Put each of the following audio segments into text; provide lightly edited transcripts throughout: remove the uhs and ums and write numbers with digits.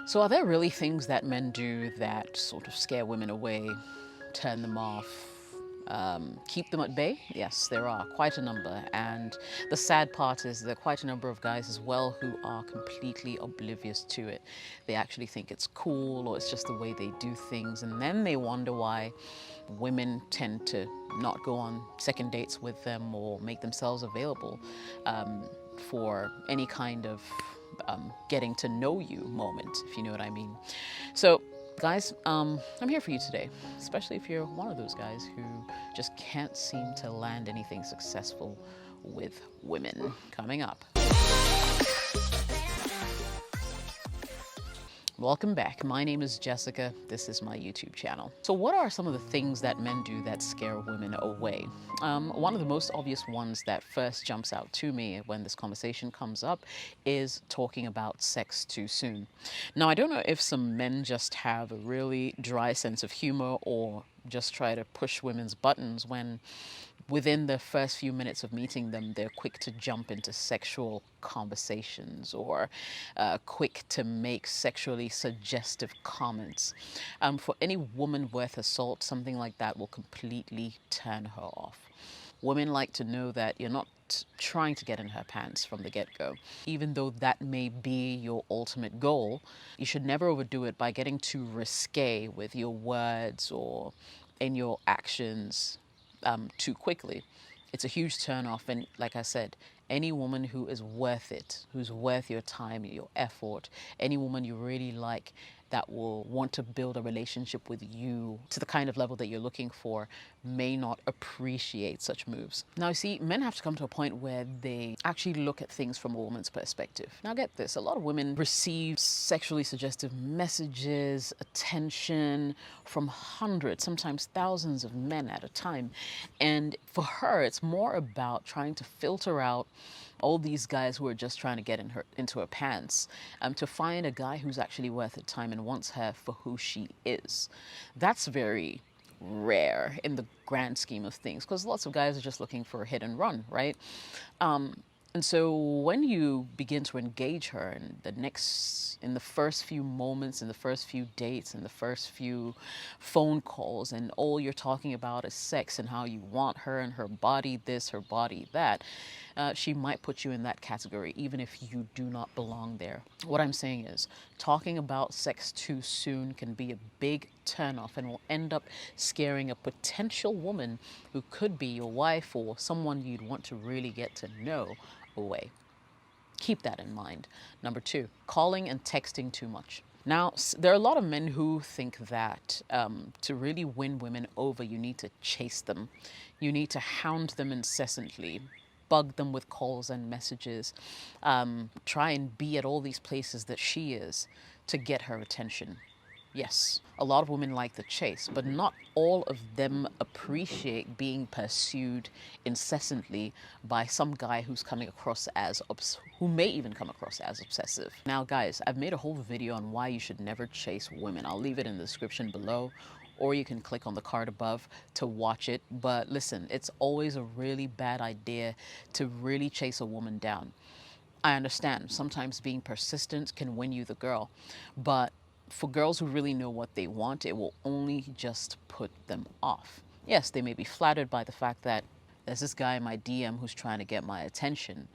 So are there really things that men do that sort of scare women away, turn them off, keep them at bay? Yes, there are quite a number. And the sad part is there are quite a number of guys as well who are completely oblivious to it. They actually think it's cool or it's just the way they do things. And then they wonder why women tend to not go on second dates with them or make themselves available for any kind of getting to know you moment, if you know what I mean. So guys, I'm here for you today, especially if you're one of those guys who just can't seem to land anything successful with women. Coming up. Welcome back. My name is Jessica. This is my YouTube channel. So what are some of the things that men do that scare women away? One of the most obvious ones that first jumps out to me when this conversation comes up is talking about sex too soon. Now, I don't know if some men just have a really dry sense of humor or just try to push women's buttons when within the first few minutes of meeting them, they're quick to jump into sexual conversations or quick to make sexually suggestive comments. For any woman worth her salt, something like that will completely turn her off. Women like to know that you're not trying to get in her pants from the get-go. Even though that may be your ultimate goal, you should never overdo it by getting too risque with your words or in your actions too quickly. It's a huge turnoff, and like I said, any woman who is worth it, who's worth your time, your effort, any woman you really like that will want to build a relationship with you to the kind of level that you're looking for may not appreciate such moves. Now, you see, men have to come to a point where they actually look at things from a woman's perspective. Now, get this, a lot of women receive sexually suggestive messages, attention from hundreds, sometimes thousands of men at a time. And for her, it's more about trying to filter out all these guys who are just trying to get into her pants, to find a guy who's actually worth her time and wants her for who she is. That's very rare in the grand scheme of things, because lots of guys are just looking for a hit and run, right? And so when you begin to engage her in the first few moments, in the first few dates, in the first few phone calls, and all you're talking about is sex and how you want her and her body this, her body that, she might put you in that category, even if you do not belong there. What I'm saying is, talking about sex too soon can be a big turnoff and will end up scaring a potential woman who could be your wife or someone you'd want to really get to know away. Keep that in mind. Number two, calling and texting too much. Now, there are a lot of men who think that to really win women over, you need to chase them. You need to hound them incessantly, bug them with calls and messages, try and be at all these places that she is to get her attention. Yes, a lot of women like the chase, but not all of them appreciate being pursued incessantly by some guy who's coming across as, who may even come across as obsessive. Now guys, I've made a whole video on why you should never chase women. I'll leave it in the description below, or you can click on the card above to watch it. But listen, it's always a really bad idea to really chase a woman down. I understand sometimes being persistent can win you the girl, but for girls who really know what they want, it will only just put them off. Yes, they may be flattered by the fact that there's this guy in my DM who's trying to get my attention,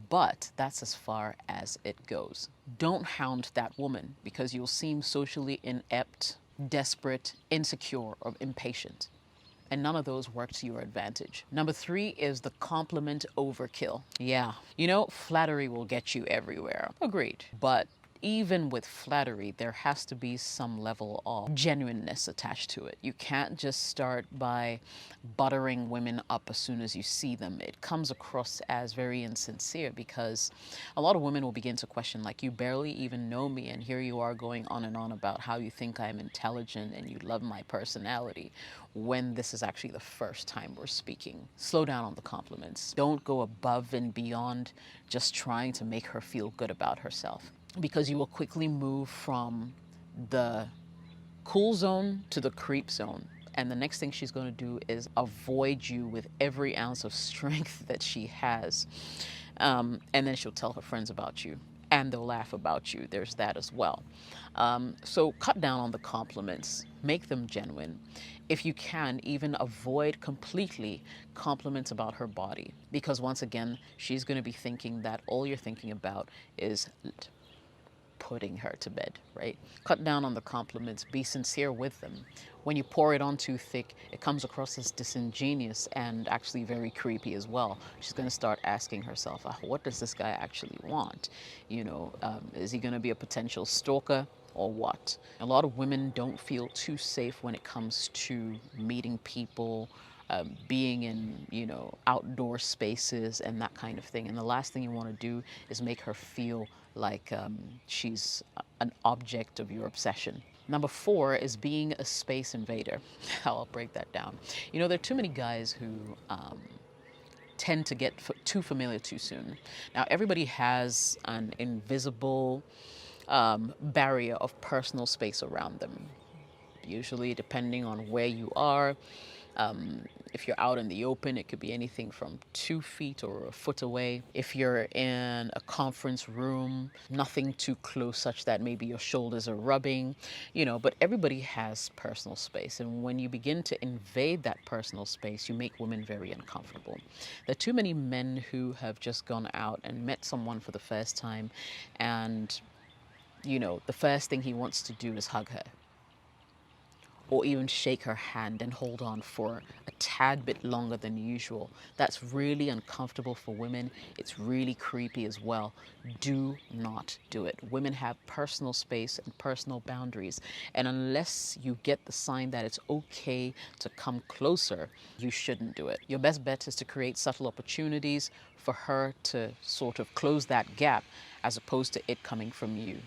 but that's as far as it goes. Don't hound that woman, because you'll seem socially inept, desperate, insecure, or impatient. And none of those work to your advantage. Number three is the compliment overkill. Yeah, you know, flattery will get you everywhere. Agreed. But even with flattery, there has to be some level of genuineness attached to it. You can't just start by buttering women up as soon as you see them. It comes across as very insincere, because a lot of women will begin to question, like, you barely even know me, and here you are going on and on about how you think I'm intelligent and you love my personality, when this is actually the first time we're speaking. Slow down on the compliments. Don't go above and beyond just trying to make her feel good about herself, because you will quickly move from the cool zone to the creep zone. And the next thing she's going to do is avoid you with every ounce of strength that she has. And then she'll tell her friends about you. and they'll laugh about you. There's that as well. So cut down on the compliments, make them genuine. If you can, even avoid completely compliments about her body, because once again, she's going to be thinking that all you're thinking about is putting her to bed, right? Cut down on the compliments, be sincere with them. When you pour it on too thick, it comes across as disingenuous and actually very creepy as well. She's going to start asking herself, what does this guy actually want? Is he going to be a potential stalker or what? A lot of women don't feel too safe when it comes to meeting people, being in, outdoor spaces and that kind of thing. And the last thing you want to do is make her feel like she's an object of your obsession. Number 4 is being a space invader. I'll break that down. There are too many guys who tend to get too familiar too soon. Now, everybody has an invisible barrier of personal space around them. Usually, depending on where you are, if you're out in the open, it could be anything from 2 feet or a foot away. If you're in a conference room, nothing too close such that maybe your shoulders are rubbing, but everybody has personal space. And when you begin to invade that personal space, you make women very uncomfortable. There are too many men who have just gone out and met someone for the first time, and, the first thing he wants to do is hug her, or even shake her hand and hold on for a tad bit longer than usual. That's really uncomfortable for women. It's really creepy as well. Do not do it. Women have personal space and personal boundaries, and unless you get the sign that it's okay to come closer, you shouldn't do it. Your best bet is to create subtle opportunities for her to sort of close that gap, as opposed to it coming from you.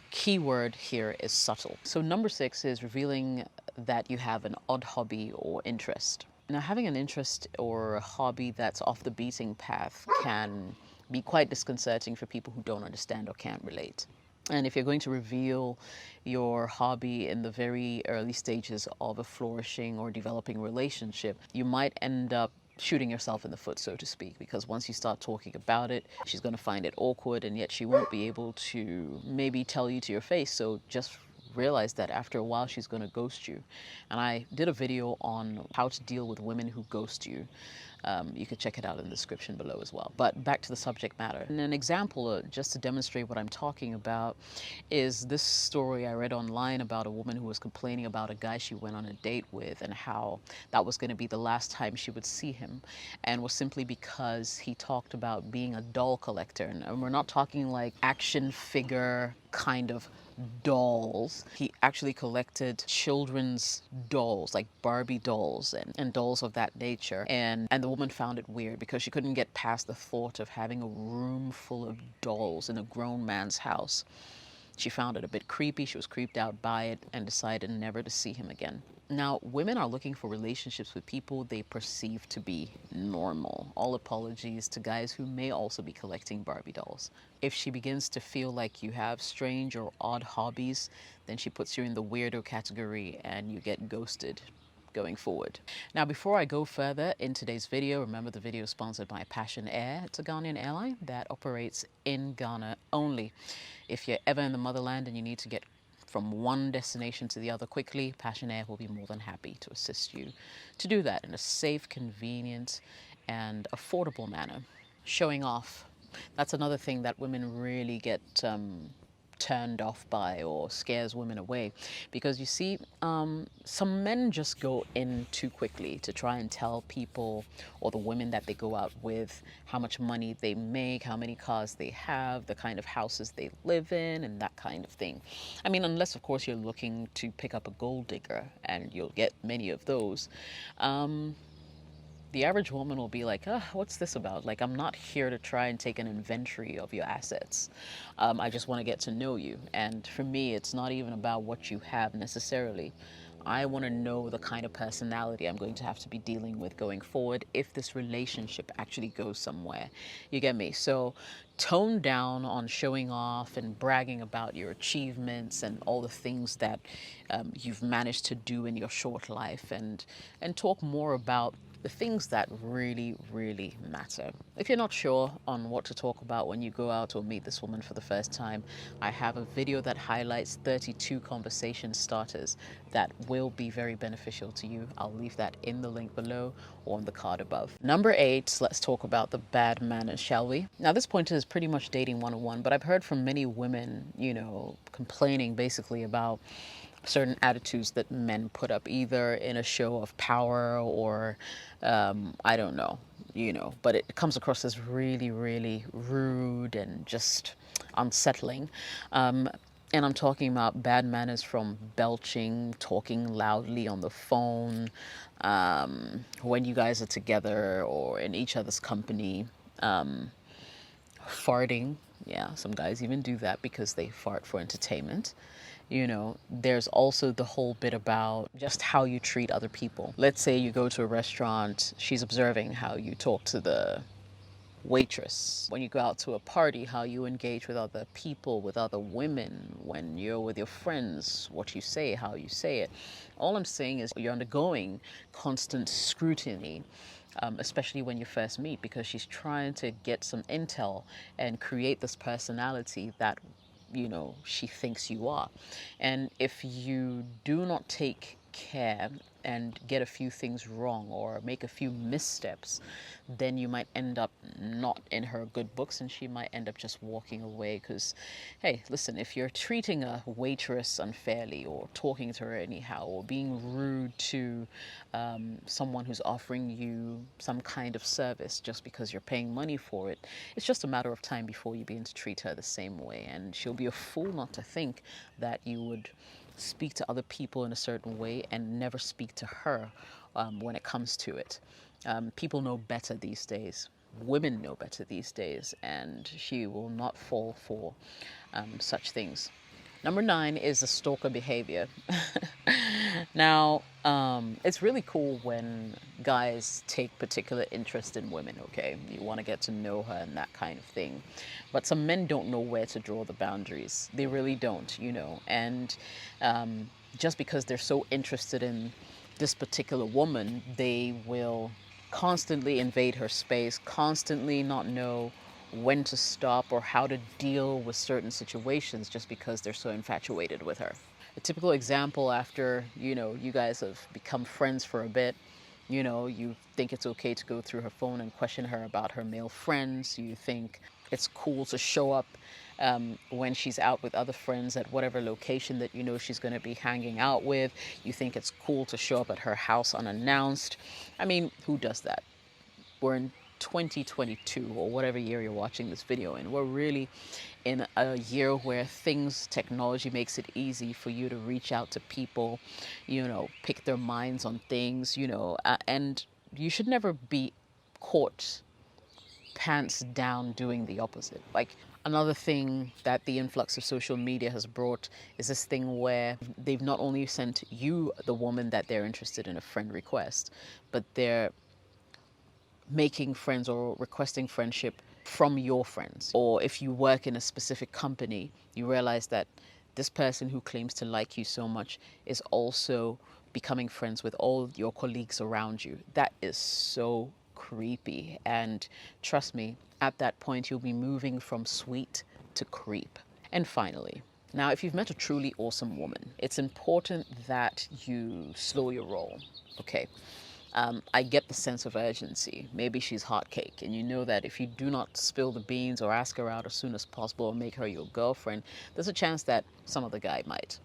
Keyword here is subtle. So number 6 is revealing that you have an odd hobby or interest. Now, having an interest or a hobby that's off the beaten path can be quite disconcerting for people who don't understand or can't relate. And if you're going to reveal your hobby in the very early stages of a flourishing or developing relationship, you might end up shooting yourself in the foot, so to speak, because once you start talking about it, she's going to find it awkward, and yet she won't be able to maybe tell you to your face. So just realize that after a while she's going to ghost you. And I did a video on how to deal with women who ghost you. You could check it out in the description below as well. But back to the subject matter. And an example, just to demonstrate what I'm talking about, is this story I read online about a woman who was complaining about a guy she went on a date with, and how that was going to be the last time she would see him, and was simply because he talked about being a doll collector. And we're not talking like action figure kind of dolls. He actually collected children's dolls, like Barbie dolls and dolls of that nature. And the woman found it weird because she couldn't get past the thought of having a room full of dolls in a grown man's house. She found it a bit creepy. She was creeped out by it and decided never to see him again. Now, women are looking for relationships with people they perceive to be normal. All apologies to guys who may also be collecting Barbie dolls. If she begins to feel like you have strange or odd hobbies, then she puts you in the weirdo category and you get ghosted going forward. Now, before I go further in today's video, remember the video is sponsored by Passion Air. It's a Ghanaian airline that operates in Ghana only. If you're ever in the motherland and you need to get from one destination to the other quickly, Passion Air will be more than happy to assist you to do that in a safe, convenient, and affordable manner. Showing off. That's another thing that women really get turned off by, or scares women away, because you see, some men just go in too quickly to try and tell people, or the women that they go out with, how much money they make, how many cars they have, the kind of houses they live in, and that kind of thing. I mean, unless of course you're looking to pick up a gold digger, and you'll get many of those. The average woman will be like, what's this about? Like, I'm not here to try and take an inventory of your assets. I just want to get to know you. And for me, it's not even about what you have necessarily. I want to know the kind of personality I'm going to have to be dealing with going forward if this relationship actually goes somewhere. You get me? So tone down on showing off and bragging about your achievements and all the things that you've managed to do in your short life, and talk more about the things that really, really matter. If you're not sure on what to talk about when you go out or meet this woman for the first time, I have a video that highlights 32 conversation starters that will be very beneficial to you. I'll leave that in the link below or on the card above. Number 8, let's talk about the bad manners, shall we? Now, this point is pretty much dating 101, but I've heard from many women, complaining basically about certain attitudes that men put up, either in a show of power or I don't know, but it comes across as really, really rude and just unsettling. And I'm talking about bad manners from belching, talking loudly on the phone, when you guys are together or in each other's company, farting. Yeah, some guys even do that because they fart for entertainment. There's also the whole bit about just how you treat other people. Let's say you go to a restaurant, she's observing how you talk to the waitress. When you go out to a party, how you engage with other people, with other women. When you're with your friends, what you say, how you say it. All I'm saying is you're undergoing constant scrutiny, especially when you first meet, because she's trying to get some intel and create this personality that she thinks you are. And if you do not take care and get a few things wrong or make a few missteps, then you might end up not in her good books and she might end up just walking away. Because, hey, listen, if you're treating a waitress unfairly or talking to her anyhow or being rude to someone who's offering you some kind of service just because you're paying money for it, it's just a matter of time before you begin to treat her the same way. And she'll be a fool not to think that you would speak to other people in a certain way and never speak to her when it comes to it. People know better these days. Women know better these days, and she will not fall for such things. Number 9 is the stalker behavior. Now, it's really cool when guys take particular interest in women, okay? You want to get to know her and that kind of thing. But some men don't know where to draw the boundaries. They really don't, And just because they're so interested in this particular woman, they will constantly invade her space, constantly not know when to stop or how to deal with certain situations just because they're so infatuated with her. A typical example, after you guys have become friends for a bit, you think it's okay to go through her phone and question her about her male friends. You think it's cool to show up when she's out with other friends at whatever location that she's going to be hanging out with. You think it's cool to show up at her house unannounced. I mean, who does that? We're in 2022 or whatever year you're watching this video in. We're really in a year where technology makes it easy for you to reach out to people, pick their minds on things, and you should never be caught pants down doing the opposite. Like, another thing that the influx of social media has brought is this thing where they've not only sent you, the woman, that they're interested in a friend request, but they're making friends or requesting friendship from your friends. Or if you work in a specific company, you realize that this person who claims to like you so much is also becoming friends with all your colleagues around you. That is so creepy. And trust me, at that point, you'll be moving from sweet to creep. And finally, now, if you've met a truly awesome woman, it's important that you slow your roll, okay? I get the sense of urgency. Maybe she's hot cake, and you know that if you do not spill the beans or ask her out as soon as possible or make her your girlfriend, there's a chance that some other guy might.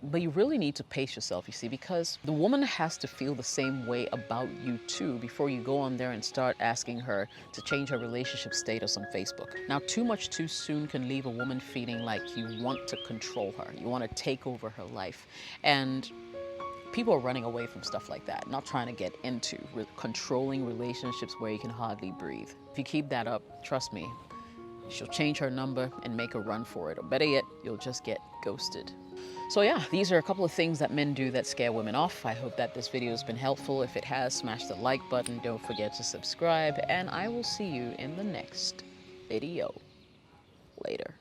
But you really need to pace yourself, you see, because the woman has to feel the same way about you too before you go on there and start asking her to change her relationship status on Facebook. Now, too much too soon can leave a woman feeling like you want to control her. You want to take over her life. And people are running away from stuff like that, not trying to get into controlling relationships where you can hardly breathe. If you keep that up, trust me, she'll change her number and make a run for it. Or better yet, you'll just get ghosted. So yeah, these are a couple of things that men do that scare women off. I hope that this video has been helpful. If it has, smash the like button. Don't forget to subscribe, and I will see you in the next video. Later.